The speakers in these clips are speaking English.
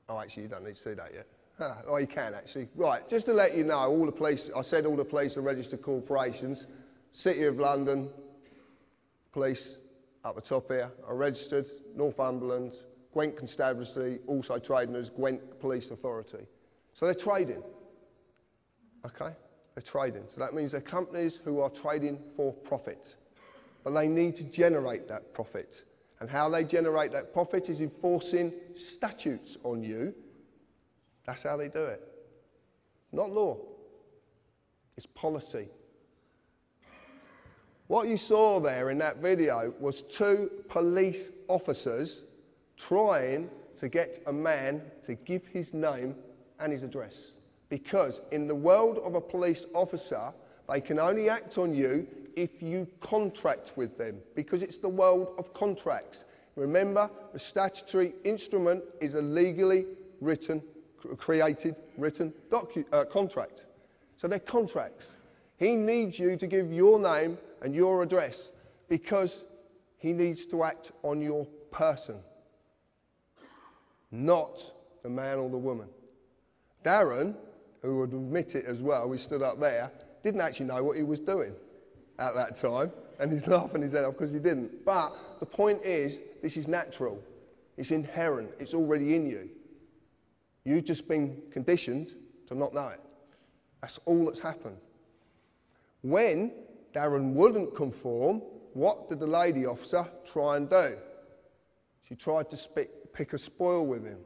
Oh, actually, you don't need to see that yet. Oh, you can actually. Right, just to let you know, all the police, I said all the police are registered corporations. City of London Police, up the top here, are registered. Northumberland, Gwent Constabulary, also trading as Gwent Police Authority. So they're trading. Okay? They're trading. So that means they're companies who are trading for profit. But they need to generate that profit. And how they generate that profit is enforcing statutes on you. That's how they do it. Not law. It's policy. What you saw there in that video was 2 police officers trying to get a man to give his name and his address. Because in the world of a police officer, they can only act on you if you contract with them, because it's the world of contracts. Remember, the statutory instrument is a legally created written contract. So they're contracts. He needs you to give your name and your address because he needs to act on your person, not the man or the woman. Darren, who would admit it as well, we stood up there, didn't actually know what he was doing at that time, and he's laughing his head off because he didn't. But the point is, this is natural. It's inherent. It's already in you. You've just been conditioned to not know it. That's all that's happened. When Darren wouldn't conform, what did the lady officer try and do? She tried to pick a spoil with him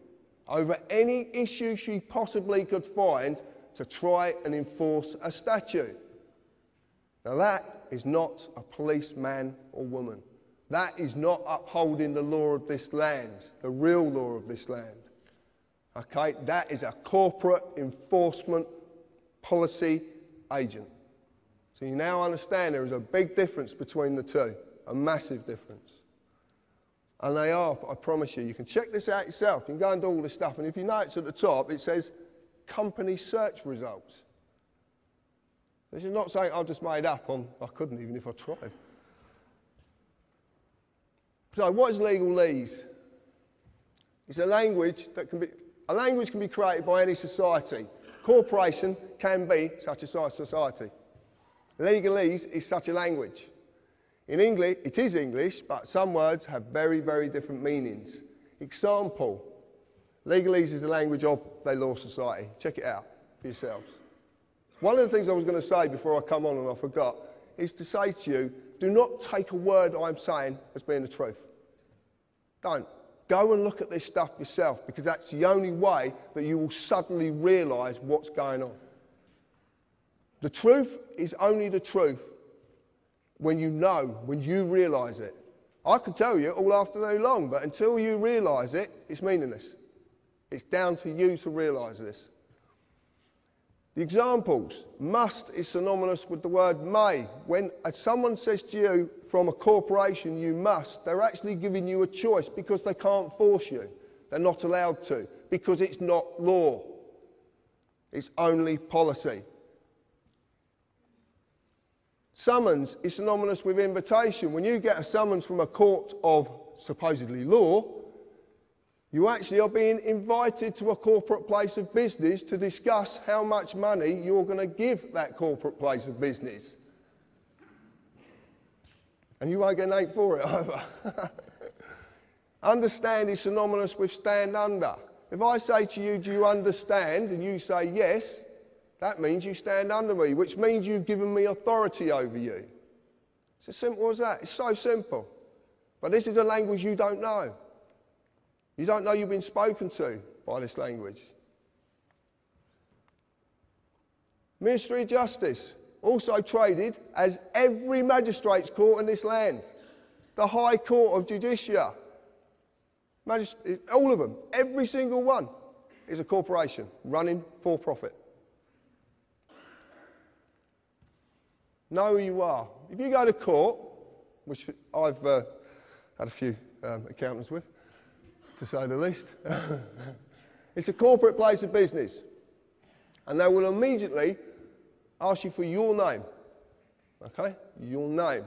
over any issue she possibly could find to try and enforce a statute. Now that is not a policeman or woman. That is not upholding the law of this land, the real law of this land. Okay, that is a corporate enforcement policy agent. So you now understand there is a big difference between the two, a massive difference. And they are, I promise you, you can check this out yourself. You can go and do all this stuff, and if you notice at the top, it says company search results. This is not something I've just made up on, I couldn't even if I tried. So what is legalese? It's a language that can be created by any society. Corporation can be such a society. Legalese is such a language. In English, it is English, but some words have very, very different meanings. Example, legalese is the language of the law society. Check it out for yourselves. One of the things I was going to say before I come on and I forgot is to say to you, do not take a word I'm saying as being the truth. Don't. Go and look at this stuff yourself, because that's the only way that you will suddenly realise what's going on. The truth is only the truth when you know, when you realise it. I could tell you all afternoon long, but until you realise it, it's meaningless. It's down to you to realise this. The examples. Must is synonymous with the word may. When someone says to you from a corporation, you must, they're actually giving you a choice because they can't force you. They're not allowed to, because it's not law. It's only policy. Summons is synonymous with invitation. When you get a summons from a court of supposedly law, you actually are being invited to a corporate place of business to discuss how much money you're going to give that corporate place of business. And you won't get an 8 for it either. Understand is synonymous with stand under. If I say to you, do you understand? And you say yes, that means you stand under me, which means you've given me authority over you. It's as simple as that. It's so simple. But this is a language you don't know. You don't know you've been spoken to by this language. Ministry of Justice, also traded as every magistrate's court in this land. The High Court of Judicia. All of them, every single one, is a corporation running for profit. Know who you are. If you go to court, which I've had a few accountants with, to say the least, it's a corporate place of business. And they will immediately ask you for your name. Okay? Your name.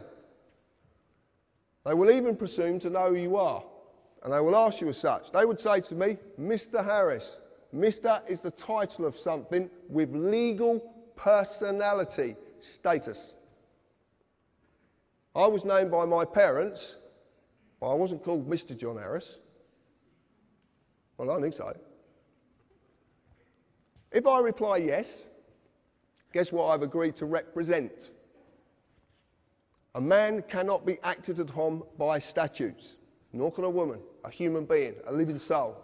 They will even presume to know who you are. and they will ask you as such. They would say to me, Mr. Harris. Mr. is the title of something with legal personality status. I was named by my parents, but I wasn't called Mr. John Harris. Well, I don't think so. If I reply yes, guess what I've agreed to represent? A man cannot be acted upon by statutes, nor can a woman, a human being, a living soul.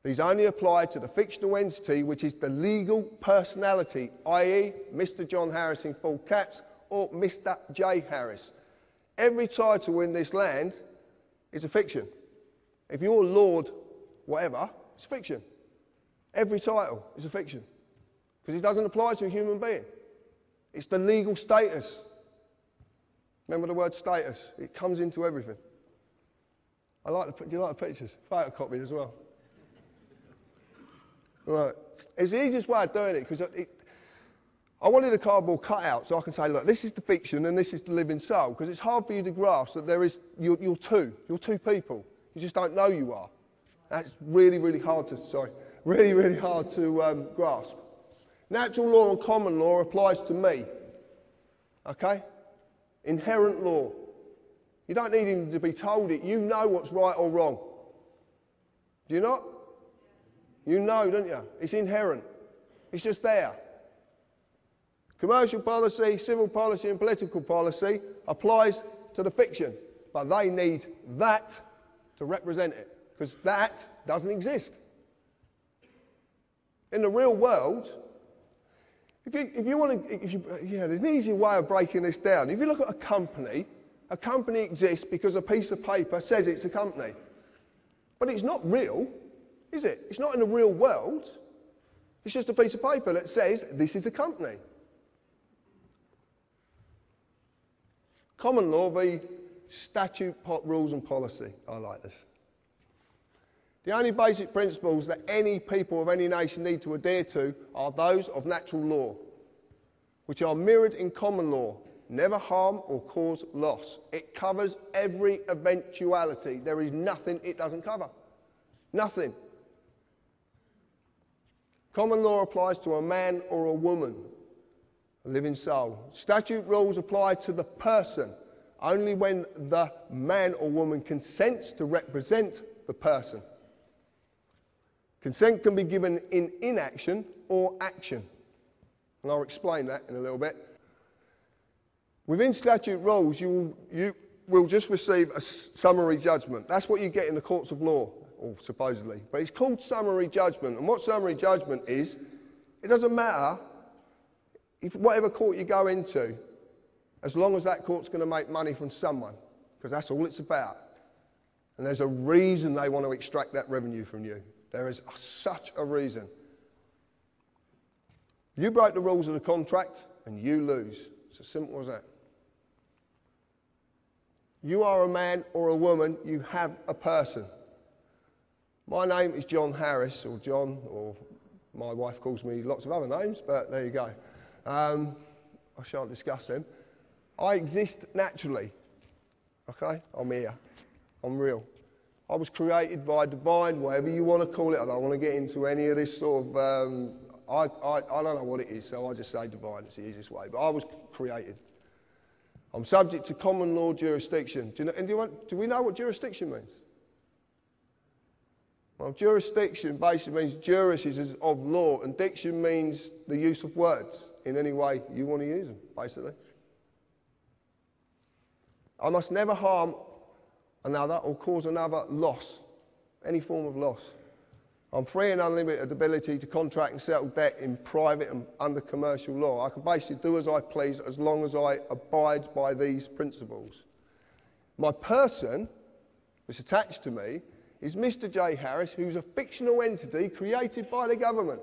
These only apply to the fictional entity which is the legal personality, i.e. Mr. John Harris in full caps or Mr. J. Harris. Every title in this land is a fiction. If you're Lord whatever, it's fiction. Every title is a fiction because it doesn't apply to a human being. It's the legal status. Remember the word status? It comes into everything. Do you like the pictures? Photocopied as well. Right. It's the easiest way of doing it because I wanted a cardboard cutout so I can say, look, this is the fiction and this is the living soul, because it's hard for you to grasp that you're two people. You just don't know you are. That's really hard to grasp. Natural law and common law applies to me. Okay? Inherent law. You don't need him to be told it. You know what's right or wrong. Do you not? You know, don't you? It's inherent. It's just there. Commercial policy, civil policy and political policy applies to the fiction, but they need that to represent it, because that doesn't exist. In the real world, there's an easier way of breaking this down. If you look at a company exists because a piece of paper says it's a company. But it's not real, is it? It's not in the real world. It's just a piece of paper that says this is a company. Common law v. statute, rules and policy. I like this. The only basic principles that any people of any nation need to adhere to are those of natural law, which are mirrored in common law. Never harm or cause loss. It covers every eventuality. There is nothing it doesn't cover. Nothing. Common law applies to a man or a woman, a living soul. Statute rules apply to the person only when the man or woman consents to represent the person. Consent can be given in inaction or action, and I'll explain that in a little bit. Within statute rules, you will just receive a summary judgment. That's what you get in the courts of law, or supposedly. But it's called summary judgment, and what summary judgment is, it doesn't matter if whatever court you go into, as long as that court's going to make money from someone, because that's all it's about. And there's a reason they want to extract that revenue from you. There is such a reason. You break the rules of the contract and you lose. It's as simple as that. You are a man or a woman, you have a person. My name is John Harris, or John, or my wife calls me lots of other names, but there you go. I shan't discuss them. I exist naturally. Okay? I'm here. I'm real. I was created by divine, whatever you want to call it. I don't want to get into any of this sort of, I don't know what it is, so I just say divine. It's the easiest way. But I was created. I'm subject to common law jurisdiction. Do we know what jurisdiction means? Well, jurisdiction basically means juris is of law, and diction means the use of words in any way you want to use them, basically. I must never harm another or cause another loss, any form of loss. I'm free and unlimited ability to contract and settle debt in private and under commercial law. I can basically do as I please as long as I abide by these principles. My person, that's attached to me, is Mr. J. Harris, who's a fictional entity created by the government.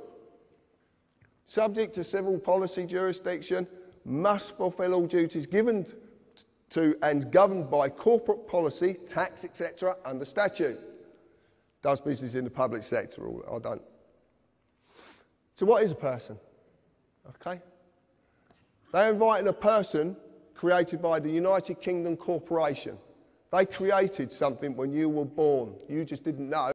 Subject to civil policy jurisdiction, must fulfil all duties given to and governed by corporate policy, tax, etc., under statute. Does business in the public sector, or I don't. So what is a person? Okay. They're inviting a person created by the United Kingdom Corporation. They created something when you were born. You just didn't know.